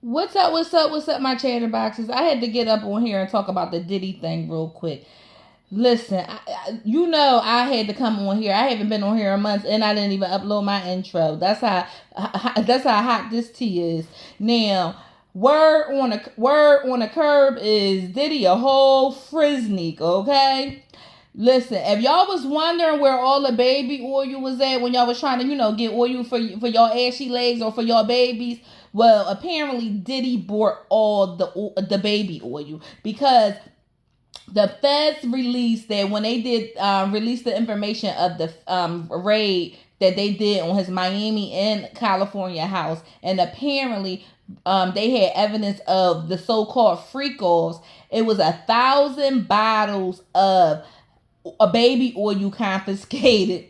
What's up? What's up? What's up, my chatterboxes? I had to get up on here and talk about the Diddy thing real quick. Listen, I had to come on here. I haven't been on here in months, and I didn't even upload my intro. That's how hot this tea is. Now, word on the curb is Diddy a whole friznik, okay? Listen, if y'all was wondering where all the baby oil was at when y'all was trying to, get oil for y'all ashy legs or for y'all babies, well, apparently Diddy bought all the baby oil because the feds released that when they did release the information of the raid that they did on his Miami and California house, and apparently they had evidence of the so-called freak offs. It was 1,000 bottles of a baby oil confiscated.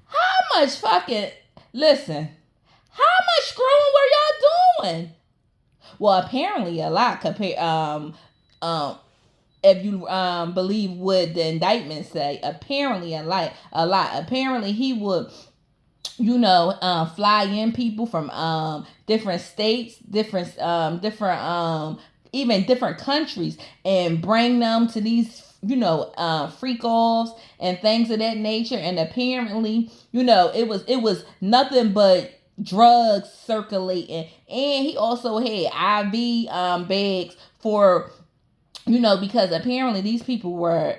How much fucking listen? How much screwing were y'all doing? Well, apparently a lot compared um if you believe what the indictment say, apparently a lot. Apparently he would fly in people from different states, different even different countries, and bring them to these freak offs and things of that nature. And apparently, it was nothing but drugs circulating, and he also had IV bags for because apparently these people were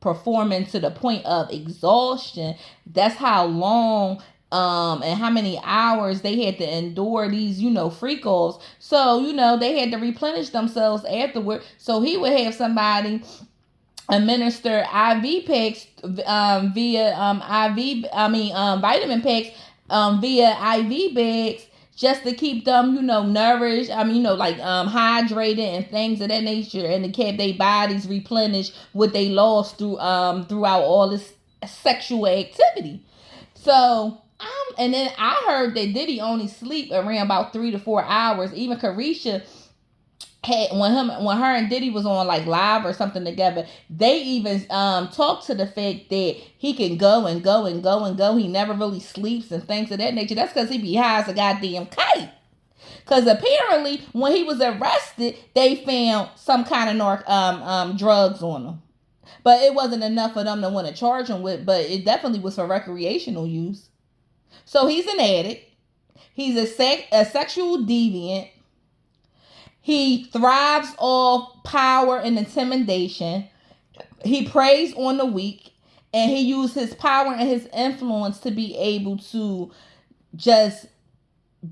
performing to the point of exhaustion. That's how long and how many hours they had to endure these, freak offs. So, they had to replenish themselves afterward. So he would have somebody administer IV packs via IV, vitamin packs via IV bags just to keep them, nourished. Like hydrated and things of that nature, and to keep their bodies replenished what they lost throughout all this sexual activity. So, and then I heard that Diddy only sleep around about 3 to 4 hours. Even Carisha had when her and Diddy was on like live or something together, they even talked to the fact that he can go and go and go and go. He never really sleeps and things of that nature. That's because he be high as a goddamn kite. Because apparently, when he was arrested, they found some kind of drugs on him, but it wasn't enough for them to want to charge him with. But it definitely was for recreational use. So he's an addict. He's a sexual deviant. He thrives off power and intimidation. He preys on the weak, and he used his power and his influence to be able to just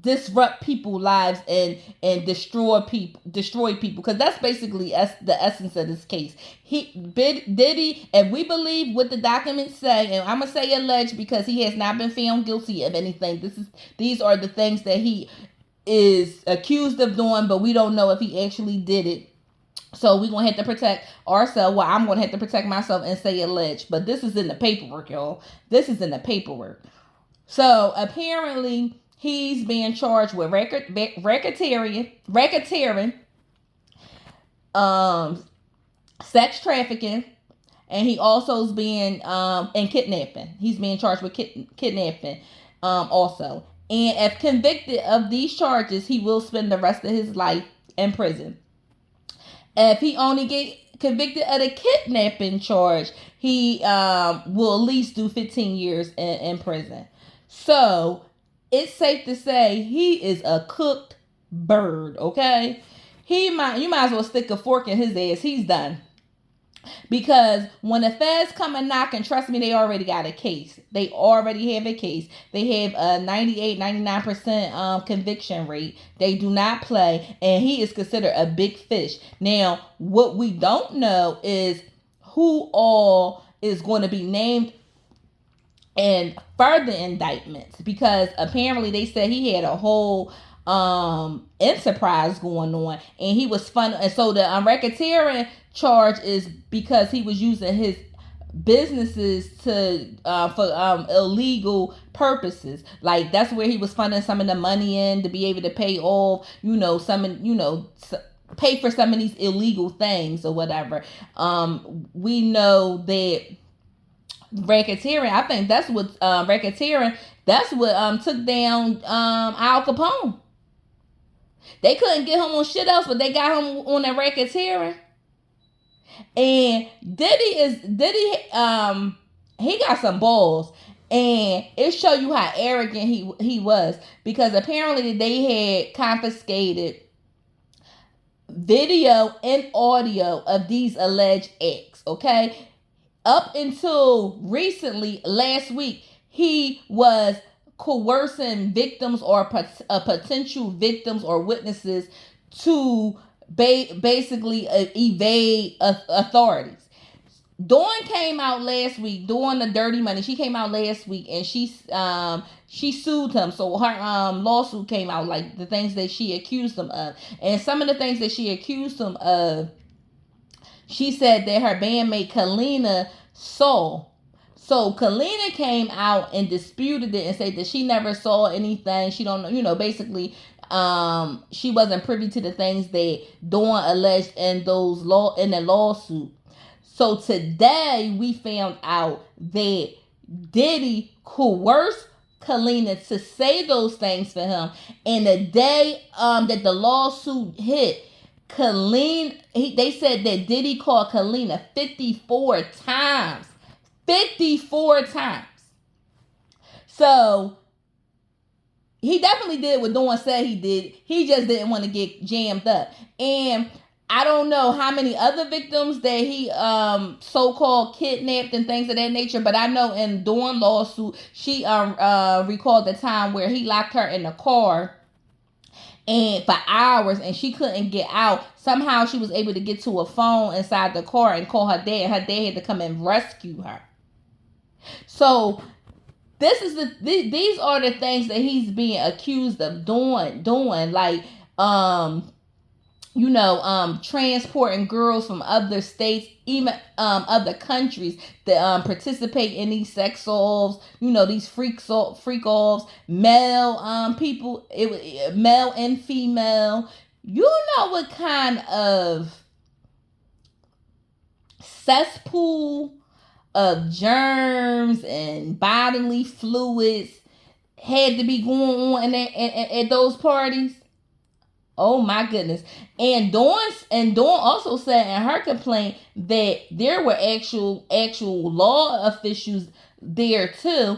disrupt people's lives and destroy people, because that's basically the essence of this case. Diddy, if we believe what the documents say, and I'm gonna say alleged because he has not been found guilty of anything. These are the things that he is accused of doing, but we don't know if he actually did it. So we're gonna have to protect ourselves. Well, I'm gonna have to protect myself and say alleged, but this is in the paperwork, y'all. This is in the paperwork. So apparently he's being charged with racketeering, um, sex trafficking, and he also is being and kidnapping. He's being charged with kidnapping, also. And if convicted of these charges, he will spend the rest of his life in prison. If he only get convicted of the kidnapping charge, he will at least do 15 years in prison. So it's safe to say he is a cooked bird. Okay, you might as well stick a fork in his ass. He's done. Because when the feds come and knock, and trust me, they already got a case. They already have a case. They have a 98, 99% conviction rate. They do not play. And he is considered a big fish. Now, what we don't know is who all is going to be named in further indictments. Because apparently they said he had a whole enterprise going on, and he was fun. And so the racketeering charge is because he was using his businesses to for illegal purposes. Like that's where he was funding some of the money in to be able to pay off, pay for some of these illegal things or whatever. We know that racketeering. I think that's what racketeering. That's what took down Al Capone. They couldn't get him on shit else, but they got him on the racketeering. And Diddy, he got some balls. And it show you how arrogant he was, because apparently they had confiscated video and audio of these alleged acts. Okay, up until recently, last week, he was coercing victims or potential victims or witnesses to basically evade authorities. Dawn came out last week. Dawn the Dirty Money. She came out last week and she sued him. So her lawsuit came out, like the things that she accused him of, and some of the things that she accused him of. She said that her bandmate Kalina saw. So Kalina came out and disputed it and said that she never saw anything. She don't know, basically, she wasn't privy to the things that Dawn alleged in the lawsuit. So today we found out that Diddy coerced Kalina to say those things for him. And the day that the lawsuit hit, they said that Diddy called Kalina 54 times. 54 times. So he definitely did what Dawn said he did. He just didn't want to get jammed up. And I don't know how many other victims that he so-called kidnapped and things of that nature, but I know in Dawn lawsuit, she recalled the time where he locked her in the car and for hours and she couldn't get out. Somehow she was able to get to a phone inside the car and call her dad. Her dad had to come and rescue her. So these are the things that he's being accused of doing, like transporting girls from other states, even other countries that participate in these sex offs, these freak offs, male people, male and female. You know what kind of cesspool of germs and bodily fluids had to be going on at those parties? Oh my goodness. And Dawn also said in her complaint that there were actual law officials there too,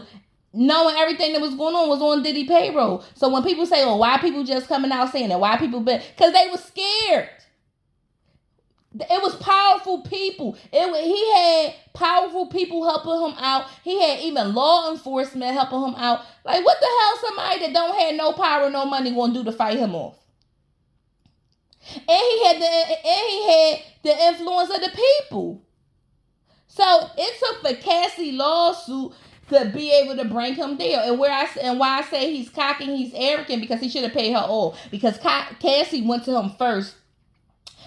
knowing everything that was going on was on Diddy payroll. So when people say, "Oh, why people just coming out saying that? Why people been?" Because they were scared. It was powerful people. He had powerful people helping him out. He had even law enforcement helping him out. Like, what the hell somebody that don't have no power, no money gonna do to fight him off? And he had the influence of the people. So it took the Cassie lawsuit to be able to bring him down. And why I say he's cocky, he's arrogant, because he should have paid her all. Because Cassie went to him first,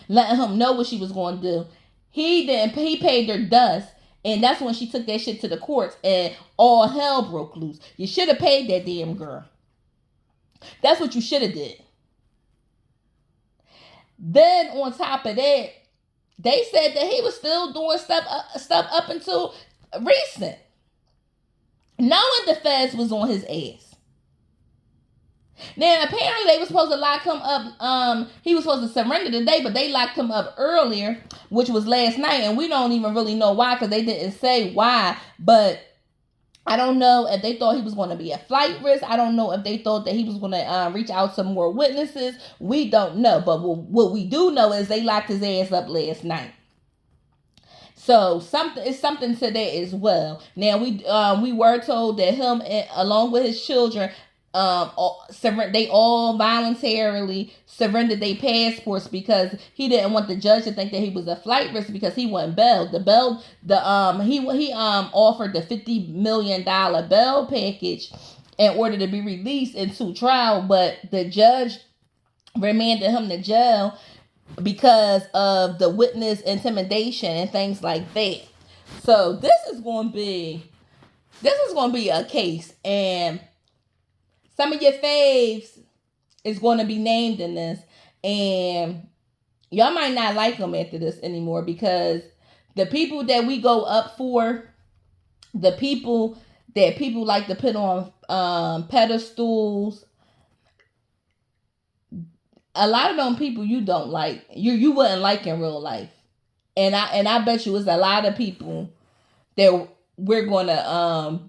letting him know what she was going to do. He didn't. He paid her dust, and that's when she took that shit to the courts, and all hell broke loose. You should have paid that damn girl. That's what you should have did. Then on top of that, they said that he was still doing stuff up until recent, knowing the feds was on his ass. Now apparently they were supposed to lock him up. He was supposed to surrender today, but they locked him up earlier, which was last night, and we don't even really know why, because they didn't say why. But I don't know if they thought he was going to be a flight risk. I don't know if they thought that he was going to reach out to more witnesses. We don't know. But what we do know is they locked his ass up last night. So it's something to that as well. Now we were told that him, along with his children, they all voluntarily surrendered their passports, because he didn't want the judge to think that he was a flight risk, because he wasn't bailed. He offered the $50 million bail package in order to be released into trial, but the judge remanded him to jail because of the witness intimidation and things like that. So this is going to be a case, and some of your faves is going to be named in this, and y'all might not like them after this anymore, because the people that we go up for, the people that people like to put on pedestals, a lot of them people you don't like, you wouldn't like in real life, and I bet you it's a lot of people that we're gonna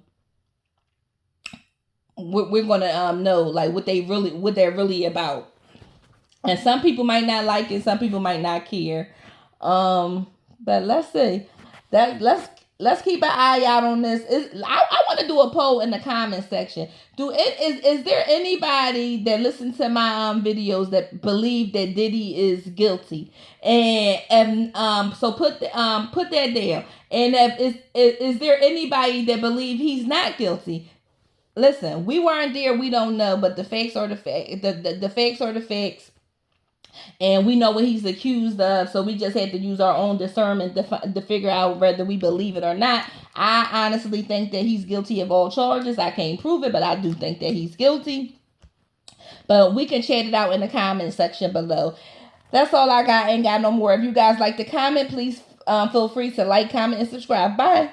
know like what they're really about. And some people might not like it, some people might not care. But let's see. That let's keep an eye out on this. I want to do a poll in the comment section. Is there anybody that listens to my videos that believe that Diddy is guilty? And so put that down. And is there anybody that believe he's not guilty? Listen, we weren't there, we don't know, but the facts are the facts. The facts are the facts. And we know what he's accused of, so we just had to use our own discernment to figure out whether we believe it or not. I honestly think that he's guilty of all charges. I can't prove it, but I do think that he's guilty. But we can chat it out in the comment section below. That's all I got. Ain't got no more. If you guys like to comment, please feel free to like, comment, and subscribe. Bye.